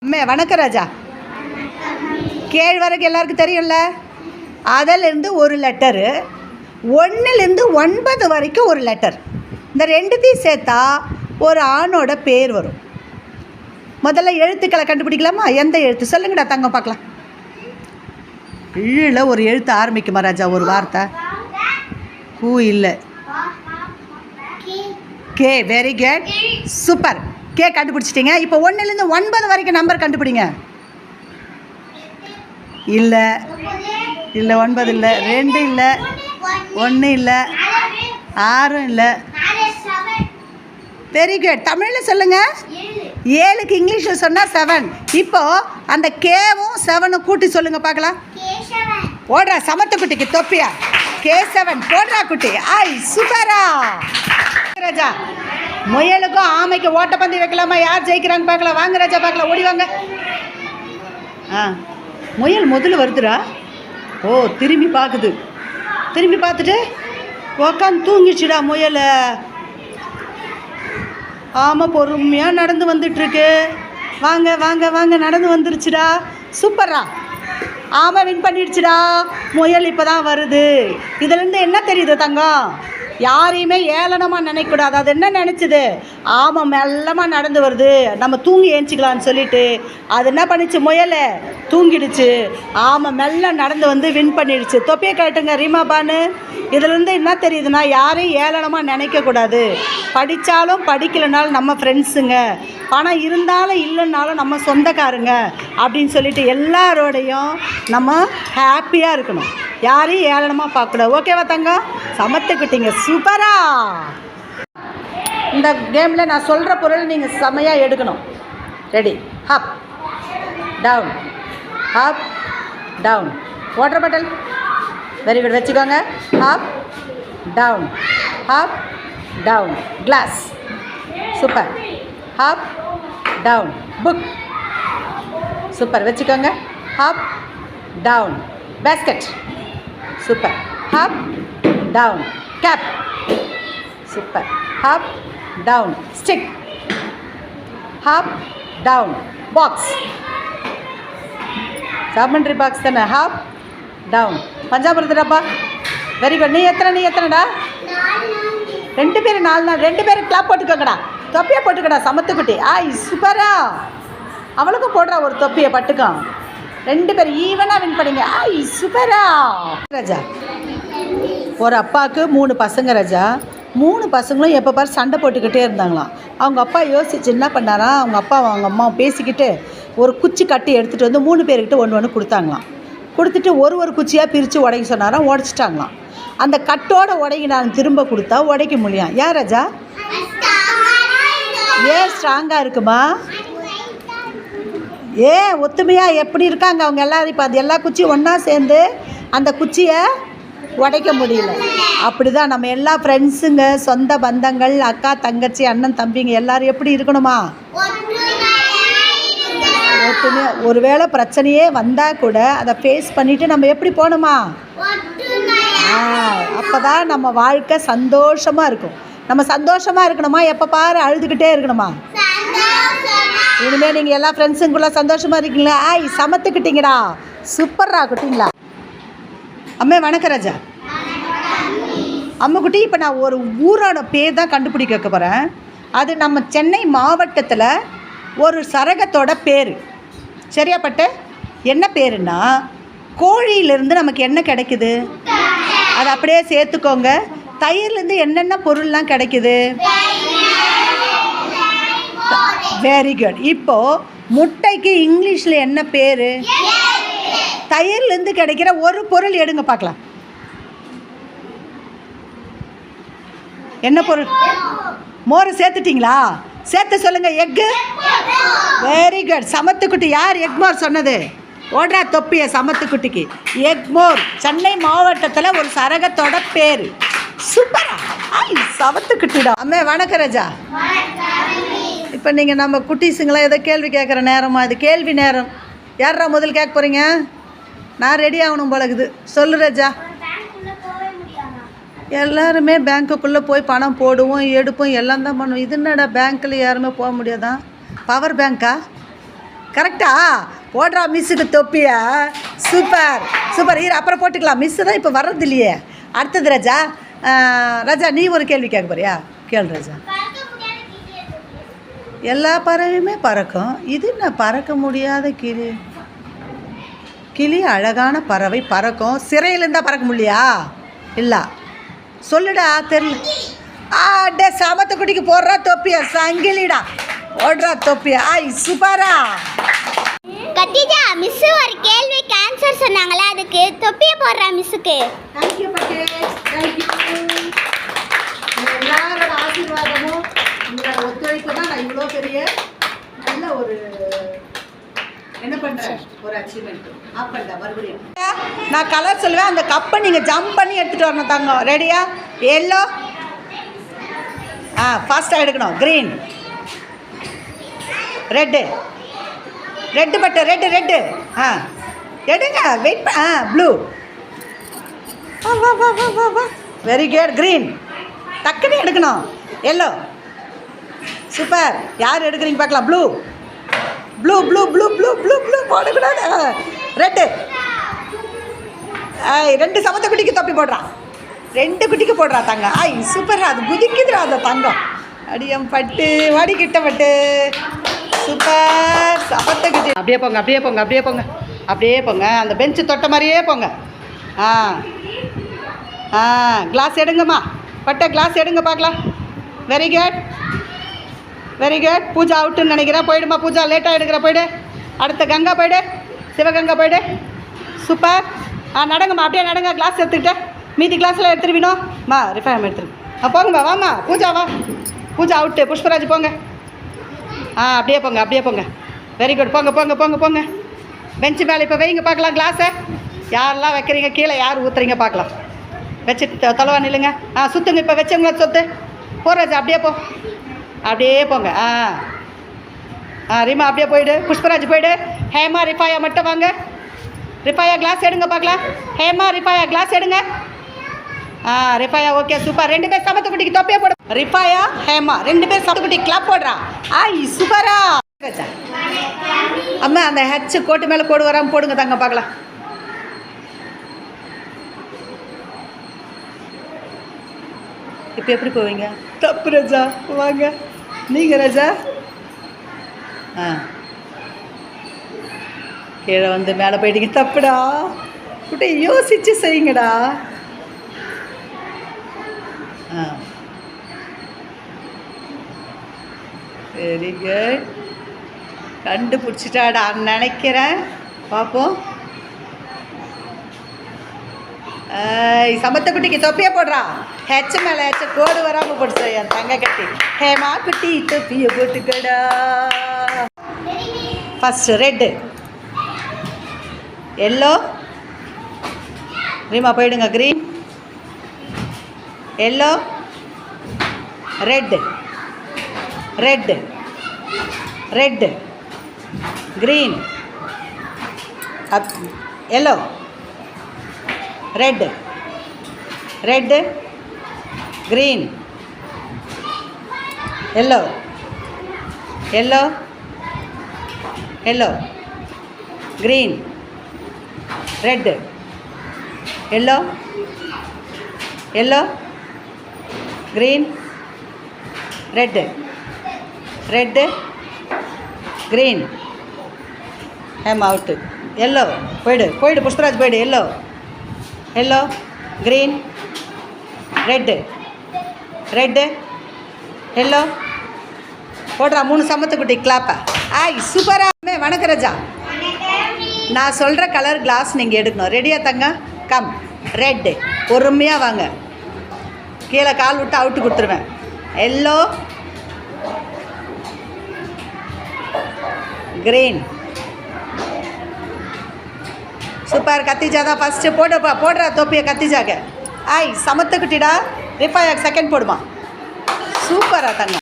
அம்மே வணக்கம் ராஜா. கேழ்வரகு எல்லாருக்கும் தெரியும்ல. அதிலிருந்து ஒரு லெட்டரு, 1லேருந்து 9 வரைக்கும் ஒரு லெட்டர். இந்த ரெண்டுத்தையும் சேர்த்தா ஒரு ஆணோட பேர் வரும். முதல்ல எழுத்துக்களை கண்டுபிடிக்கலாமா? எந்த எழுத்து சொல்லுங்கடா தங்கம் பார்க்கலாம். இழில் ஒரு எழுத்து ஆரம்பிக்குமா ராஜா? ஒரு வார்த்தை. ஹூ இல்லை. கே. Very good, super. கே கண்டுபிடிச்சிட்டிங்க. இப்போ 1லேருந்து 9 வரைக்கும் நம்பர் கண்டுபிடிங்க. இல்லை இல்லை, 9 இல்லை, 2 இல்லை, 1 இல்லை, 6 இல்லை. Very good. தமிழில் சொல்லுங்கள். 7க்கு இங்கிலீஷில் சொன்னால் 7. இப்போது அந்த கேவும் 7 கூட்டி சொல்லுங்கள் பார்க்கலாம். ஓடுறா சமத்து குட்டிக்கு தொப்பியா? K7 போடுறா குட்டி. ஐ சூப்பரா ராஜா. முயலுக்கும் ஆமைக்கும் ஓட்டப்பந்தி வைக்கலாமா? யார் ஜெயிக்கிறாங்க பார்க்கலாம். வாங்க ராஜா பார்க்கலாம், ஓடி வாங்க. முயல் முதல்ல வருதுடா. ஓ, திரும்பி பார்க்குது. திரும்பி பார்த்துட்டு உக்காந்து தூங்கிடுச்சுடா முயல். ஆமாம், பொறுமையாக நடந்து வந்துட்டுருக்கு. வாங்க வாங்க வாங்க, நடந்து வந்துருச்சுடா. சூப்பரா. ஆமாம், வின் பண்ணிடுச்சுடா. முயல் இப்போ தான் வருது. இதுலேருந்து என்ன தெரியுது தங்கம்? யாரையுமே ஏளனமாக நினைக்கக்கூடாது. அது என்ன நினச்சிது? ஆமாம், மெல்லமாக நடந்து வருது, நம்ம தூங்கி ஏஞ்சிக்கலான்னு சொல்லிட்டு அது என்ன பண்ணிச்சு? முயலை தூங்கிடுச்சு. ஆமாம், மெல்ல நடந்து வந்து வின் பண்ணிடுச்சு. தொப்பியை கட்டுங்க ரீமா பானு. இதுலேருந்து என்ன தெரியுதுன்னா, யாரையும் ஏளனமாக நினைக்கக்கூடாது. படித்தாலும் படிக்கலைனாலும் நம்ம ஃப்ரெண்ட்ஸுங்க, பணம் இருந்தாலும் இல்லைன்னாலும் நம்ம சொந்தக்காரங்க அப்படின்னு சொல்லிட்டு எல்லாரோடையும் நம்ம ஹாப்பியாக இருக்கணும். யாரையும் ஏளனமாக பார்க்கக்கூடாது. ஓகேவா தங்கம்? சமத்துக்கிட்டீங்க. சூப்பரா. இந்த கேமில் நான் சொல்கிற பொருள் நீங்கள் செமையாக எடுக்கணும். Ready? Hop down, hop down. Water bottle. Very good, வச்சுக்கோங்க. Hop down, hop down. Glass. Super. Hop down. Book. Super, வச்சுக்கோங்க. Hop down. Basket. Super. Hop down. Cap. Super. Hop down. Stick. Hop down. Box. Geometry box தானே. Hop down. பஞ்சாபுரத்து டப்பா. Very good. நீ எத்தனைடா? 2 பேர் 4. 2 பேரும் clap போட்டுக்கோங்கடா. தொப்பியை போட்டுக்கடா சமத்துக்குட்டி. ஆய் சூப்பரா. அவளுக்கும் போடுறா ஒரு தொப்பியை பட்டுக்கும். 2 பேர் ஈவனாக வின் பண்ணிங்க. ஆய் சூப்பரா ராஜா. ஒரு அப்பாவுக்கு 3 பசங்க ராஜா. 3 பசங்களும் எப்போ பாரு சண்டை போட்டுக்கிட்டே இருந்தாங்களாம். அவங்க அப்பா யோசிச்சு என்ன பண்ணாரா, அவங்க அப்பா அவங்க அம்மா பேசிக்கிட்டு ஒரு குச்சி கட்டி எடுத்துகிட்டு வந்து 3 பேர்கிட்ட ஒன்று கொடுத்தாங்களாம். கொடுத்துட்டு ஒரு குச்சியாக பிரித்து உடைக்க சொன்னாராம். உடச்சிட்டாங்களாம். அந்த கட்டோட உடையினாலும் திரும்ப கொடுத்தா உடைக்க முடியும். ஏன் ராஜா? ஏன் ஸ்ட்ராங்காக இருக்குமா? ஏன் ஒத்துமையாக எப்படி இருக்காங்க அவங்க எல்லோரும்? இப்போ அது எல்லா குச்சியும் ஒன்றா சேர்ந்து அந்த குச்சியை உடைக்க முடியல. அப்படி தான் நம்ம எல்லா ஃப்ரெண்ட்ஸுங்க, சொந்த பந்தங்கள், அக்கா தங்கச்சி, அண்ணன் தம்பிங்க எல்லோரும் எப்படி இருக்கணுமா? ஒத்துமையாக. ஒருவேளை பிரச்சனையே வந்தால் கூட அதை ஃபேஸ் பண்ணிவிட்டு நம்ம எப்படி போகணுமா? அப்போ தான் நம்ம வாழ்க்கை சந்தோஷமாக இருக்கும். நம்ம சந்தோஷமாக இருக்கணுமா? எப்போ பாரு அழுதுகிட்டே இருக்கணுமா? இனிமேல் நீங்கள் எல்லா ஃப்ரெண்ட்ஸுங்குள்ளே சந்தோஷமாக இருக்கீங்களா? ஆய் சமத்துக்கிட்டீங்கடா. சூப்பர்ரா குட்டிங்களா. அம்மே வணக்கம் ராஜா. அம்மா குட்டி, இப்போ நான் ஒரு ஊரோட பேர் தான் கண்டுபிடிக்க போகிறேன். அது நம்ம சென்னை மாவட்டத்தில் ஒரு சரகத்தோட பேர். சரியாப்பட்ட என்ன பேருன்னா, கோழியிலேருந்து நமக்கு என்ன கிடைக்குது? அதை அப்படியே சேர்த்துக்கோங்க. தயிர்லேருந்து என்னென்ன பொருள்லாம் கிடைக்குது? Very good. இப்போது முட்டைக்கு இங்கிலீஷில் என்ன பேர்? தயிர்லேருந்து கிடைக்கிற ஒரு பொருள் எடுங்க பார்க்கலாம். என்ன பொருள்? மோர் சேர்த்துட்டிங்களா? சேர்த்து சொல்லுங்கள். எக்கு. Very good. சமத்துக்குட்டி. யார் எக் மோர் சொன்னது? ஓடுறா தொப்பிய சமத்துக்குட்டிக்கு. எக் மோர் சென்னை மாவட்டத்தில் ஒரு சரகத்தோட பேர். சூப்பரா. ஐ சமத்துக்குட்டிடா. அம்மே வணக்கம் ராஜா. இப்போ நீங்கள் நம்ம குட்டீஸுங்களாம் ஏதோ கேள்வி கேட்குற நேரமா? இது கேள்வி நேரம். யாரா முதல் கேட்க போகிறீங்க? நான் ரெடி ஆகணும் போலக்குது. சொல்லு ராஜா. எல்லாருமே பேங்க்குள்ளே போய் பணம் போடுவோம், எடுப்போம், எல்லாம் தான் பண்ணுவோம். இது என்னடா பேங்க்கில் யாருமே போக முடியாதான்? பவர் பேங்க்கா? கரெக்டா? போடுறா மிஸ்ஸுக்கு தொப்பியா. Super super. அப்புறம் போட்டுக்கலாம். மிஸ்ஸு தான் இப்போ வர்றது இல்லையே. அடுத்தது ராஜா. ராஜா நீ ஒரு கேள்வி கேட்க போறியா? கேளு ராஜா. எல்லா பறவையுமே பறக்கும். இது என்ன பறக்க முடியாத கிளி? கிளி அழகான பறவை, பறக்கும். சிறையில் இருந்தால் பறக்க முடியா? இல்லை, சொல்லுடா. தெரியல. டே சமத்த குட்டிக்கு போடுறா தொப்பியா. சங்கிலிடா போடுறா தொப்பியா. சூப்பரா. கத்திஜா, மிஸ் ஒரு கேள்விக்கு ஆன்சர் சொன்னாங்களே, அதுக்கு தொப்பியை போடுறா மிஸ்ஸுக்கு. தேங்க்யூ பட்டே, தேங்க்யூ. எல்லாரோட ஆசீர்வாதமும் உங்களோட ஒத்துழைப்பு தான் நான் இவ்வளோ பெரிய நல்ல ஒரு என்ன பண்ணுறேன், ஒரு அச்சீவ்மெண்ட். ஆஃப் பண்ணிட்டேன் மறுபடியும். நான் கலர் சொல்லுவேன், அந்த கப்பை நீங்கள் ஜம்ப் பண்ணி எடுத்துகிட்டு வரணும். தங்கம் ரெடியா? எல்லோ. ஃபாஸ்ட்டாக எடுக்கணும். க்ரீன், ரெட்டு, ரெட்டு பட்டு, ரெட்டு ரெட்டு. எடுங்க, வெயிட். ப்ளூ. வா வா வா வா வா. Very good. க்ரீன் டக்குன்னு எடுக்கணும். எல்லோ. சூப்பர். யார் எடுக்கிறீங்க பார்க்கலாம். Blue blue blue blue blue blue blue போடக்கூடாது. ரெட்டு. ரெண்டு சமத்த குட்டிக்கு தொப்பி போடுறான். 2 குட்டிக்கு போடுறா தங்க. சூப்பர். அது குதிக்குதுடா அந்த தங்கம். அடியம் பட்டு வாடி கிட்ட பட்டு. சூப்பர். சமத்த குட்டி. அப்படியே போங்க, அப்படியே போங்க, அப்படியே போங்க, அப்படியே போங்க. அந்த பெஞ்சு தொட்ட மாதிரியே போங்க. கிளாஸ் எடுங்கம்மா. பட்ட கிளாஸ் எடுங்க பார்க்கலாம். Very good, very good. Pooja அவுட்டுன்னு நினைக்கிறேன். போயிடுமா பூஜா, லேட்டாக எடுக்கிற. போயிடு. அடுத்த கங்கா போயிடு, சிவகங்கா போயிடு. சூப்பர். நடங்கம்மா, அப்படியே நடங்க. கிளாஸ் எடுத்துக்கிட்டேன். மீதி கிளாஸில் எடுத்துருவினோம்மா. ரிஃபைம் எடுத்துருங்க. போங்கம்மா, வாம்மா. பூஜா வா. பூஜா அவுட்டு. புஷ்பராஜ் போங்க. அப்படியே போங்க, அப்படியே போங்க. Very good. போங்க போங்க போங்க போங்க. பெஞ்சு மேலே இப்போ வைங்க பார்க்கலாம் கிளாஸை. யாரெல்லாம் வைக்கிறீங்க, கீழே யார் ஊற்றுறீங்க பார்க்கலாம். வச்சு தொலைவா நில்லுங்க. சுற்றுங்க. இப்போ வச்சவங்கள சொத்து. போராஜா அப்படியே போ, அப்படியே போங்க. ரீமா அப்படியே போயிடு. புஷ்பராஜ் போயிடு. ஹேமா ரிஃபாயா மட்டும் வாங்க. ரிஃபாயா கிளாஸ் எடுங்க பார்க்கலாம். ஹேமா ரிஃபாயா கிளாஸ் எடுங்க. Rifaya okay super. 2 பேர் சமத்துக்குட்டிக்கு தொப்பியே போடு. ரிஃபாயா ஹேமா 2 பேர் சமத்துக்குட்டி கிளாப் போடுறா. சூப்பரா. அம்மா அந்த ஹெச் கோட்டு மேலே கோடு வராமல் போடுங்க தாங்க பார்க்கலாம். இப்போ எப்படி போவீங்க? தப்பு ராஜா. வாங்க நீங்கள் ராஜா. கீழே வந்து மேலே போயிட்டீங்க. தப்புடா. குட்டை யோசிச்சு செய்யுங்கடா. Very good. கண்டுபிடிச்சிட்டாடா நினைக்கிறேன். பார்ப்போம். சமத்த குட்டிக்கு தொப்பியை போடுறா. ஹெச் மேலே ஹெச் கோடு வராமல் போடுச்சா என் தங்க கட்டி. ஹேமா குட்டி தொப்பியை போட்டுக்கடா. First red, yellow. ரீமா போயிடுங்க. Green, yellow, red, red, red, green, yellow, red, red, green, yellow, yellow, yellow, green, red, yellow, yellow, green, red, red, green. Hem out. Yellow போயிடு, போயிடு. புஷ்பராஜ் போயிடு. Yellow, yellow, green, red, red, yellow போடுறா. 3 சமத்துக்குட்டி கிளாப்பா. சூப்பரா. வணக்கம் ராஜா. நான் சொல்கிற colour glass நீங்கள் எடுக்கணும். ரெடியா தங்க? கம். ரெட்டு. பொறுமையாக வாங்க. கீழே கால் விட்டு அவுட்டு கொடுத்துருவேன். Yellow, green. சூப்பர். கத்திஜா தான் ஃபஸ்ட்டு. போடுப்பா, போடுறா தொப்பியை கத்திஜாக்க. சமத்துக்குட்டிடா. ரிஃபாயாக்கு செகண்ட் போடுமா. சூப்பரா தங்க.